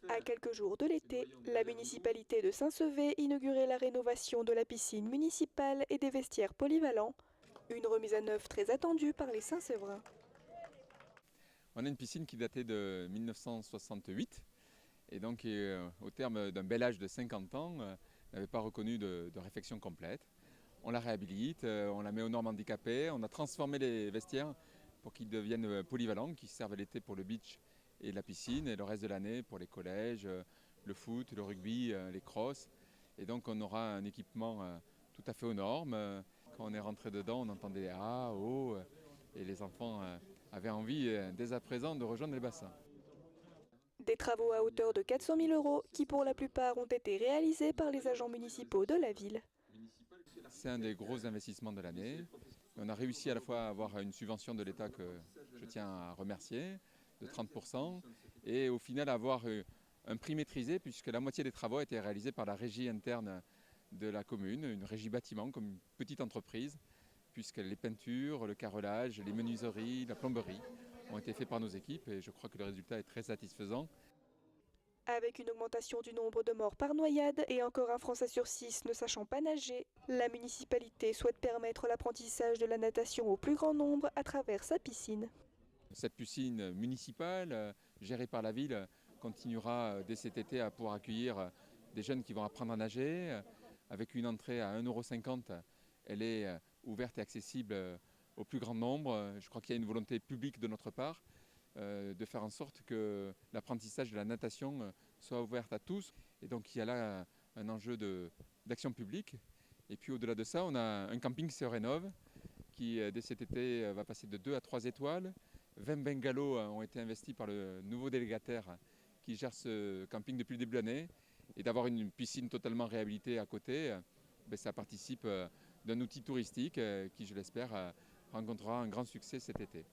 À quelques jours de l'été, la municipalité de Saint-Sevé inaugurait la rénovation de la piscine municipale et des vestiaires polyvalents, une remise à neuf très attendue par les Saint-Séverins. On a une piscine qui datait de 1968 et donc au terme d'un bel âge de 50 ans, n'avait pas reconnu de réfection complète. On la réhabilite, on la met aux normes handicapées, on a transformé les vestiaires pour qu'ils deviennent polyvalents, qui servent l'été pour le beach et la piscine et le reste de l'année pour les collèges, le foot, le rugby, les crosses. Et donc on aura un équipement tout à fait aux normes. Quand on est rentré dedans, on entendait des ah, oh, et les enfants avaient envie dès à présent de rejoindre les bassins. Des travaux à hauteur de 400 000 euros qui pour la plupart ont été réalisés par les agents municipaux de la ville. C'est un des gros investissements de l'année. On a réussi à la fois à avoir une subvention de l'État que je tiens à remercier, de 30%, et au final avoir un prix maîtrisé puisque la moitié des travaux a été réalisés par la régie interne de la commune, une régie bâtiment comme une petite entreprise, puisque les peintures, le carrelage, les menuiseries, la plomberie ont été faits par nos équipes et je crois que le résultat est très satisfaisant. Avec une augmentation du nombre de morts par noyade et encore un Français sur 6 ne sachant pas nager, la municipalité souhaite permettre l'apprentissage de la natation au plus grand nombre à travers sa piscine. Cette piscine municipale, gérée par la ville, continuera dès cet été à pouvoir accueillir des jeunes qui vont apprendre à nager. Avec une entrée à 1,50 €, elle est ouverte et accessible au plus grand nombre. Je crois qu'il y a une volonté publique de notre part de faire en sorte que l'apprentissage de la natation soit ouvert à tous. Et donc il y a là un enjeu d'action publique. Et puis au-delà de ça, on a un camping qui se rénove, qui dès cet été va passer de 2 à 3 étoiles. 20 bungalows ont été investis par le nouveau délégataire qui gère ce camping depuis le début de l'année. Et d'avoir une piscine totalement réhabilitée à côté, ça participe d'un outil touristique qui, je l'espère, rencontrera un grand succès cet été.